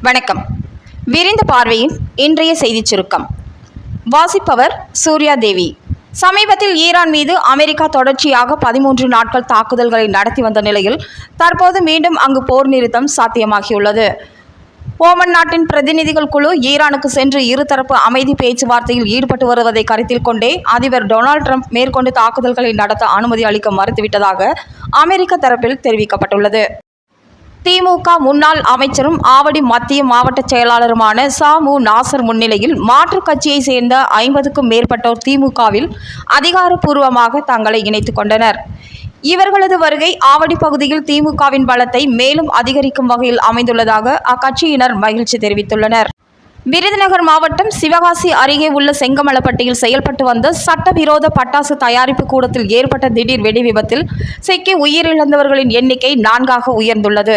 வணக்கம். விரிந்த பார்வையின் இன்றைய செய்திச் சுருக்கம் வாசிப்பவர் சூர்யா தேவி. சமீபத்தில் ஈரான் மீது அமெரிக்கா தொடர்ச்சியாக 13 நாட்கள் தாக்குதல்களை நடத்தி வந்த நிலையில் தற்போது மீண்டும் அங்கு போர் நிறுத்தம் சாத்தியமாகியுள்ளது. ஓமன் நாட்டின் பிரதிநிதிகள் குழு ஈரானுக்கு சென்று இருதரப்பு அமைதி பேச்சுவார்த்தையில் ஈடுபட்டு வருவதை கருத்தில் கொண்டே அதிபர் டொனால்ட் ட்ரம்ப் மேற்கொண்டு தாக்குதல்களை நடத்த அனுமதி அளிக்க மறுத்துவிட்டதாக அமெரிக்க தரப்பில் தெரிவிக்கப்பட்டுள்ளது. திமுக முன்னாள் அமைச்சரும் ஆவடி மத்திய மாவட்ட செயலாளருமான ச.மு. நாசர் முன்னிலையில் மாற்றுக் கட்சியை சேர்ந்த 50க்கும் மேற்பட்டோர் திமுகவில் அதிகாரப்பூர்வமாக தங்களை இணைத்துக் கொண்டனர். இவர்களது வருகை ஆவடி பகுதியில் திமுகவின் பலத்தை மேலும் அதிகரிக்கும் வகையில் அமைந்துள்ளதாக அக்கட்சியினர் மகிழ்ச்சி தெரிவித்துள்ளனர். விருதுநகர் மாவட்டம் சிவகாசி அருகே உள்ள செங்கமலப்பட்டியில் செயல்பட்டு வந்த சட்டவிரோத பட்டாசு தயாரிப்பு கூடத்தில் ஏற்பட்ட திடீர் வெடி விபத்தில் சிக்கி உயிரிழந்தவர்களின் எண்ணிக்கை 4ஆக உயர்ந்துள்ளது.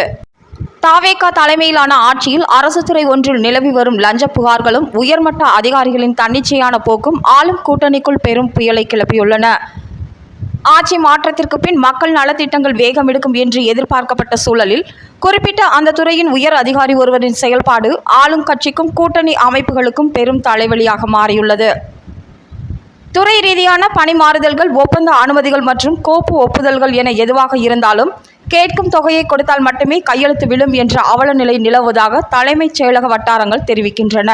தாவேகா தலைமையிலான ஆட்சியில் அரசு துறை ஒன்றில் நிலவி வரும் லஞ்ச புகார்களும் உயர்மட்ட அதிகாரிகளின் தன்னிச்சையான போக்கும் ஆளும் கூட்டணிக்குள் பெரும் புயலை கிளப்பியுள்ளன. ஆட்சி மாற்றத்திற்கு பின் மக்கள் நலத்திட்டங்கள் வேகமெடுக்கும் என்று எதிர்பார்க்கப்பட்ட சூழலில் குறிப்பிட்ட அந்த துறையின் உயர் அதிகாரி ஒருவரின் செயல்பாடு ஆளும் கட்சிக்கும் கூட்டணி அமைப்புகளுக்கும் பெரும் தலைவலியாக மாறியுள்ளது. துறை ரீதியான பணி மாறுதல்கள், ஒப்பந்த அனுமதிகள் மற்றும் கோப்பு ஒப்புதல்கள் என எதுவாக இருந்தாலும் கேட்கும் தொகையை கொடுத்தால் மட்டுமே கையெழுத்து விழும் என்ற அவல நிலை நிலவுவதாக தலைமைச் செயலக வட்டாரங்கள் தெரிவிக்கின்றன.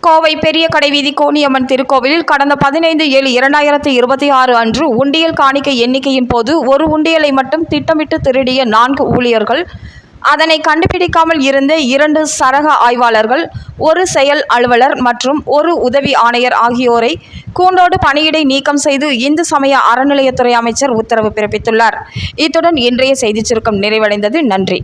கோவை பெரிய கடைவீதி கோணியம்மன் திருக்கோவிலில் கடந்த 15/7/2026 அன்று உண்டியல் காணிக்கை எண்ணிக்கையின் போது ஒரு உண்டியலை மட்டும் திட்டமிட்டு திருடிய 4 ஊழியர்கள், அதனை கண்டுபிடிக்காமல் இருந்த 2 சரக ஆய்வாளர்கள், 1 செயல் அலுவலர் மற்றும் 1 உதவி ஆணையர் ஆகியோரை கூண்டோடு பணியிடை நீக்கம் செய்து இந்து சமய அறநிலையத்துறை அமைச்சர் உத்தரவு பிறப்பித்துள்ளார். இத்துடன் இன்றைய செய்திச் சுருக்கம் நிறைவடைந்தது. நன்றி.